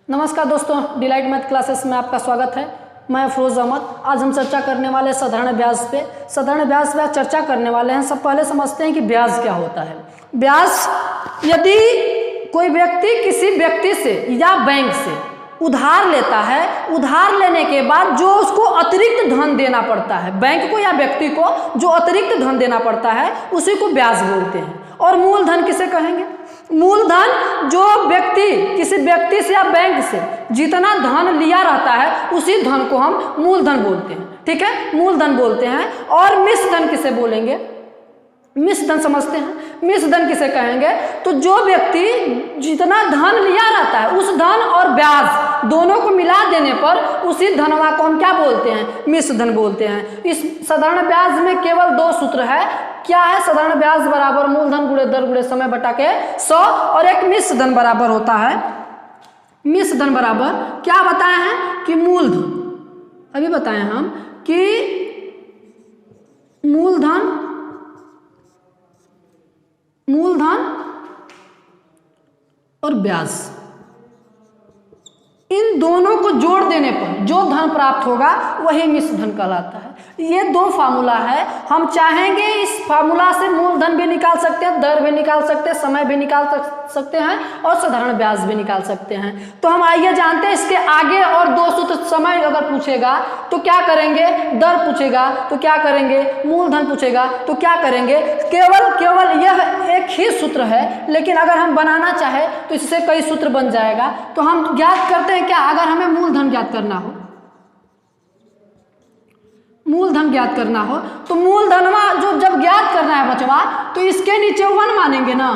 नमस्कार दोस्तों, delight math classes में आपका स्वागत है। मैं फरोज अहमद। आज हम चर्चा करने वाले साधारण ब्याज पे चर्चा करने वाले हैं। सब पहले समझते हैं कि ब्याज क्या होता है। ब्याज, यदि कोई व्यक्ति किसी व्यक्ति से या बैंक से उधार लेता है, उधार लेने के बाद जो उसको अतिरिक्त धन देना पड़ता है, बैंक को या व्यक्ति को जो अतिरिक्त धन देना पड़ता है उसी को ब्याज बोलते हैं। और मूलधन किसे कहेंगे? मूलधन जो व्यक्ति किसी व्यक्ति से या बैंक से जितना धन लिया रहता है उसी धन को हम मूलधन बोलते हैं। ठीक है, मूलधन बोलते हैं। और मिश्रधन किसे बोलेंगे? मिश्रधन समझते हैं। मिश्रधन किसे कहेंगे? तो जो व्यक्ति जितना धन लिया रहता है उस धन और ब्याज दोनों को मिला देने पर उसी धनवा को हम क्या बोलते हैं? मिश्रधन बोलते हैं। इस साधारण ब्याज में केवल दो सूत्र है। क्या है? साधारण ब्याज बराबर मूलधन गुणे दर गुणे समय बटा के 100। और एक मिश्रधन बराबर होता है, मिश्रधन बराबर क्या बताए हैं कि मूलधन, अभी बताए हम कि मूलधन और ब्याज, इन दोनों को जोड़ देने पर जो धन प्राप्त होगा वही मिश्रधन कहलाता है। ये दो फार्मूला है। हम चाहेंगे इस फार्मूला से मूलधन भी निकाल सकते हैं, दर भी निकाल सकते हैं, समय भी निकाल सकते हैं और साधारण ब्याज भी निकाल सकते हैं। तो हम आइए जानते हैं इसके आगे और दो सूत्र। समय अगर पूछेगा तो क्या करेंगे? दर पूछेगा तो क्या करेंगे? मूलधन पूछेगा तो क्या करेंगे? केवल यह एक ही सूत्र है, लेकिन अगर हम बनाना चाहे तो इससे कई सूत्र बन जाएगा। तो हम ज्ञात करते हैं क्या? अगर हमें मूलधन ज्ञात करना हो, मूलधन ज्ञात करना हो तो मूलधनवा जो जब ज्ञात करना है बचवा, तो इसके नीचे 1 मानेंगे ना,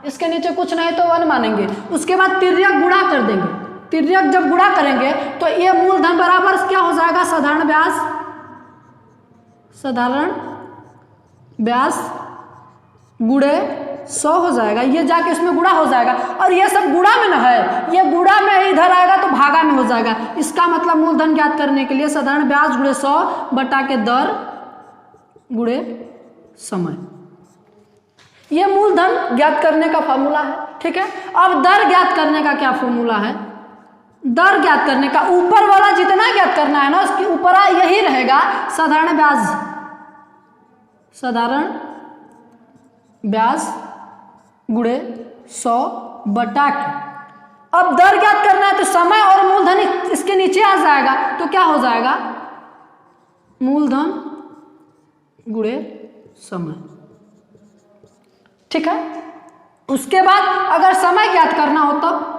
इसके नीचे कुछ नहीं तो 1 मानेंगे। उसके बाद तिर्यक गुणा कर देंगे। तिर्यक जब गुणा करेंगे तो ये मूलधन बराबर क्या हो जाएगा? साधारण ब्याज, साधारण ब्याज गुणे 100 हो जाएगा। ये जाके इसमें गुणा हो जाएगा और ये सब गुणा में ना है, ये गुणा में इधर आएगा तो भागा में हो जाएगा। इसका मतलब मूलधन ज्ञात करने के लिए साधारण ब्याज गुणे 100 बटा के दर गुणे समय, ये मूलधन ज्ञात करने का फॉर्मूला है। ठीक है, अब दर ज्ञात करने का क्या फॉर्मूला है? दर ज्ञात करने का ऊपर वाला जितना ज्ञात करना है ना उसके ऊपर यही रहेगा, साधारण ब्याज, साधारण ब्याज गुणे 100 बटा के। अब दर ज्ञात करना है तो समय और मूलधन इसके नीचे आ जाएगा, तो क्या हो जाएगा? मूलधन गुणे समय। ठीक है, उसके बाद अगर समय ज्ञात करना हो, तब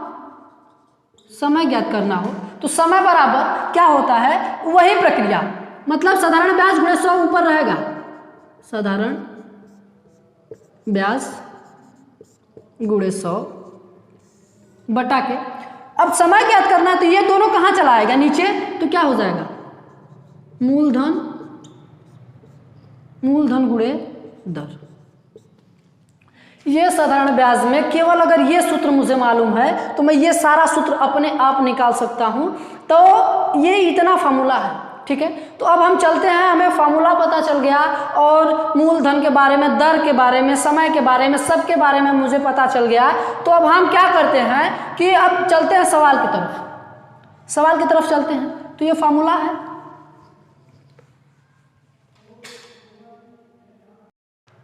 समय ज्ञात करना हो तो समय बराबर क्या होता है? वही प्रक्रिया, मतलब साधारण ब्याज गुणे 100 ऊपर रहेगा, साधारण ब्याज गुणे 100 बटा के। अब समय ज्ञात करना है तो ये दोनों कहाँ चला आएगा? नीचे। तो क्या हो जाएगा? मूलधन गुणे दर। ये साधारण ब्याज में केवल अगर ये सूत्र मुझे मालूम है तो मैं ये सारा सूत्र अपने आप निकाल सकता हूं। तो ये इतना फार्मूला है। ठीक है, तो अब हम चलते हैं, हमें फार्मूला पता चल गया और मूलधन के बारे में, दर के बारे में, समय के बारे में, सब के बारे में मुझे पता चल गया। तो अब हम क्या करते हैं कि अब चलते हैं सवाल की तरफ, सवाल की तरफ चलते हैं। तो ये फार्मूला है,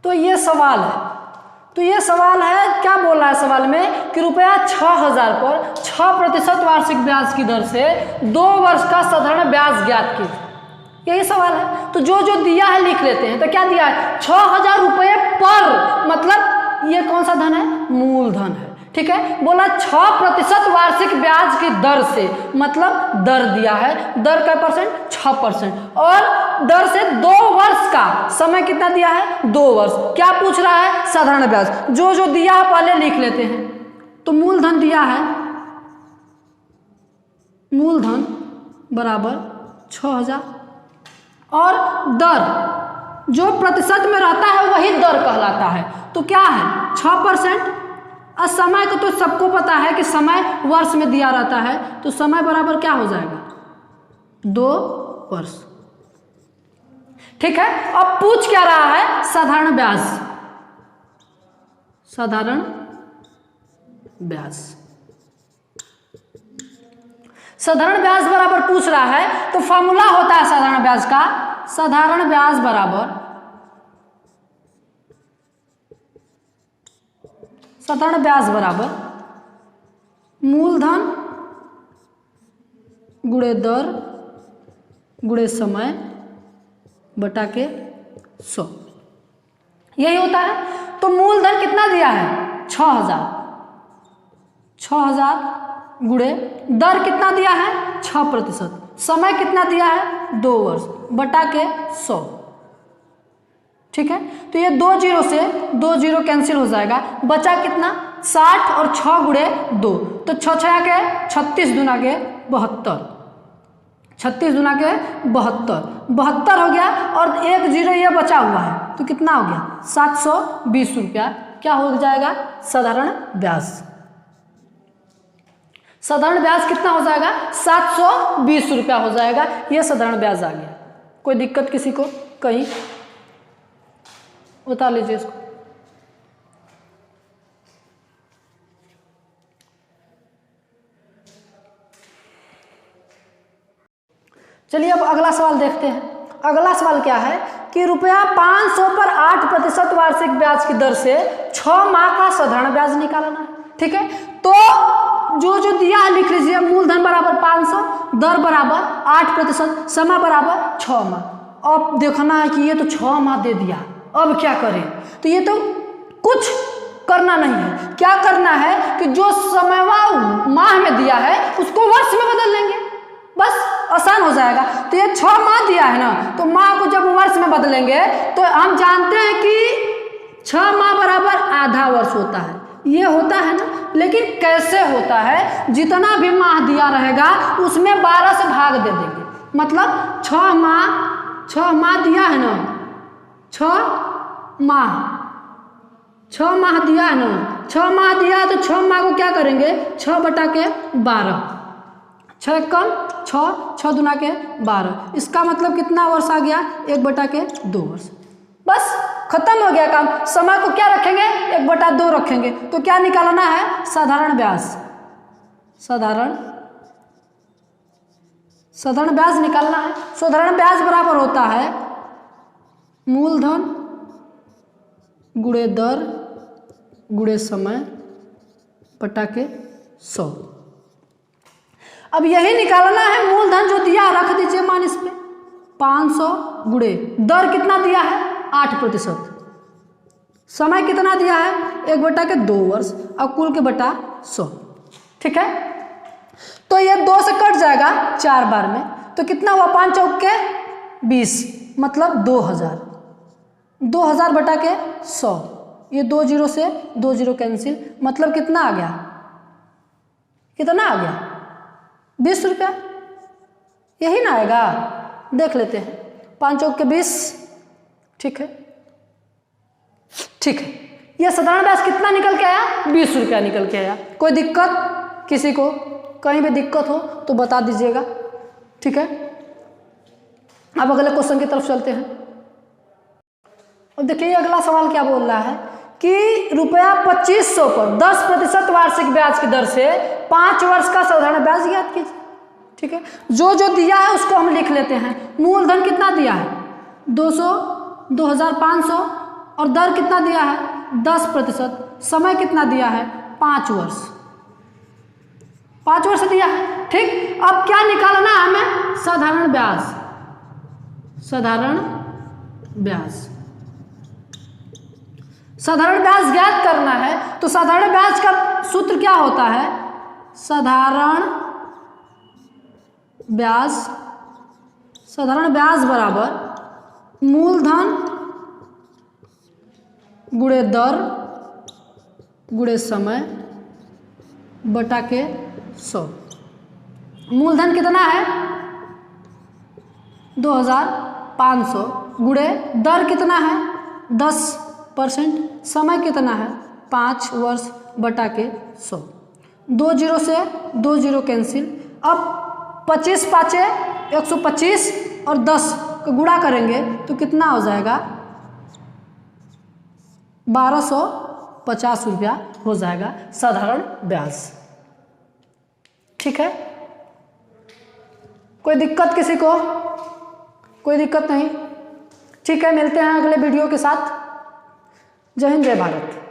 तो ये सवाल है। तो ये सवाल है, क्या बोल रहा है सवाल में कि रुपया 6000 पर 6% वार्षिक ब्याज की दर से 2 वर्ष का साधारण ब्याज ज्ञात कीजिए। यही सवाल है। तो जो जो दिया है लिख लेते हैं। तो क्या दिया है? 6000 रुपये पर, मतलब ये कौन सा धन है? मूलधन है। ठीक है, बोला 6% वार्षिक ब्याज की दर से, मतलब दर दिया है। दर का परसेंट? 6%। और दर से 2 वर्ष का, समय कितना दिया है? 2 वर्ष। क्या पूछ रहा है? साधारण ब्याज। जो जो दिया है पहले लिख लेते हैं। तो मूलधन दिया है, मूलधन बराबर 6000 और दर जो प्रतिशत में रहता है वही दर कहलाता है। तो क्या है? 6%। और समय को तो सबको पता है कि समय वर्ष में दिया रहता है, तो समय बराबर क्या हो जाएगा? 2 वर्ष। ठीक है, अब पूछ क्या रहा है? साधारण ब्याज, साधारण ब्याज। साधारण ब्याज बराबर पूछ रहा है तो फॉर्मूला होता है साधारण ब्याज का, साधारण ब्याज बराबर मूलधन गुणे दर गुणे समय बटा के 100, यही होता है। तो मूलधन कितना दिया है 6000 गुणे दर कितना दिया है 6%, समय कितना दिया है 2 वर्ष बटा के 100, ठीक है। तो ये 2 जीरो से 2 जीरो कैंसिल हो जाएगा, बचा कितना 60 और 6 गुणे 2, तो 6 6 के 36 दूना के 72, 36 दूना के 72 हो गया, और 1 जीरो ये बचा हुआ है तो कितना हो गया 720 रुपया, क्या हो जाएगा साधारण ब्याज। साधारण ब्याज कितना हो जाएगा 720 रुपया हो जाएगा, ये साधारण ब्याज आ गया। कोई दिक्कत किसी को कहीं बता लीजिए इसको। चलिए अब अगला सवाल देखते हैं। अगला सवाल क्या है कि रुपया 500 पर 8% वार्षिक ब्याज की दर से 6 माह का साधारण ब्याज निकालना है, ठीक है। तो जो दिया है लिख लीजिए, मूलधन बराबर 500, दर बराबर 8%, समय बराबर 6 माह। अब देखना है कि ये तो 6 माह दे दिया, अब क्या करें, तो ये तो कुछ करना नहीं है। क्या करना है कि जो समय माह में दिया है उसको वर्ष में बदल लेंगे, बस आसान हो जाएगा। तो ये 6 माह दिया है ना, तो माह को जब वर्ष में बदलेंगे तो हम जानते हैं कि 6 माह बराबर आधा वर्ष होता है, ये होता है ना। लेकिन कैसे होता है, जितना भी माह दिया रहेगा उसमें 12 से भाग दे देंगे, मतलब 6 माह दिया है ना, 6 माह दिया है ना, 6 माह दिया है तो 6 माह को क्या करेंगे 6 बटा के 12, 6 कम 6 दूना के 12, इसका मतलब कितना वर्ष आ गया 1 बटा के 2 वर्ष, बस खत्म हो गया काम। समय को क्या रखेंगे 1 बटा 2 रखेंगे, तो क्या निकालना है साधारण ब्याज, साधारण ब्याज निकालना है। साधारण ब्याज बराबर होता है मूलधन गुणे दर गुणे समय बटा के 100। अब यही निकालना है, मूलधन जो दिया रख दीजिए मान इसमें 500 गुणे दर कितना दिया है 8%, समय कितना दिया है 1 बटा के 2 वर्ष और कुल के बटा 100, ठीक है। तो ये 2 से कट जाएगा 4 बार में, तो कितना हुआ 5 चौक के 20, मतलब 2000 बटा के 100, ये 2 जीरो से 2 जीरो कैंसिल, मतलब कितना आ गया 20 रुपया, यही ना आएगा, देख लेते हैं। 5 चौक के 20, ठीक है। यह साधारण ब्याज कितना निकल के आया 20 रुपया निकल के आया। कोई दिक्कत किसी को, कहीं भी दिक्कत हो तो बता दीजिएगा, ठीक है। अब अगले क्वेश्चन की तरफ चलते हैं। अब देखिए अगला सवाल क्या बोल रहा है कि रुपया 2500 पर 10% वार्षिक ब्याज की दर से 5 वर्ष का साधारण ब्याज ज्ञात कीजिए, ठीक है। जो दिया है उसको हम लिख लेते हैं। मूलधन कितना दिया है 200, 2500, और दर कितना दिया है 10%, समय कितना दिया है 5 वर्ष, 5 वर्ष दिया है, ठीक। अब क्या निकालना है हमें साधारण ब्याज, साधारण ज्ञात करना है। तो साधारण ब्याज का सूत्र क्या होता है, साधारण ब्याज बराबर मूलधन गुणे दर गुणे समय बटा के 100। मूलधन कितना है 2500 गुणे दर कितना है 10%, समय कितना है 5 वर्ष बटा के 100, 2 जीरो से 2 जीरो कैंसिल। अब 25 पाँचे 125 और 10 को गुणा करेंगे तो कितना हो जाएगा 1250 रुपया हो जाएगा साधारण ब्याज, ठीक है। कोई दिक्कत किसी को? कोई दिक्कत नहीं? ठीक है, मिलते हैं अगले वीडियो के साथ। जय हिंद, जय भारत।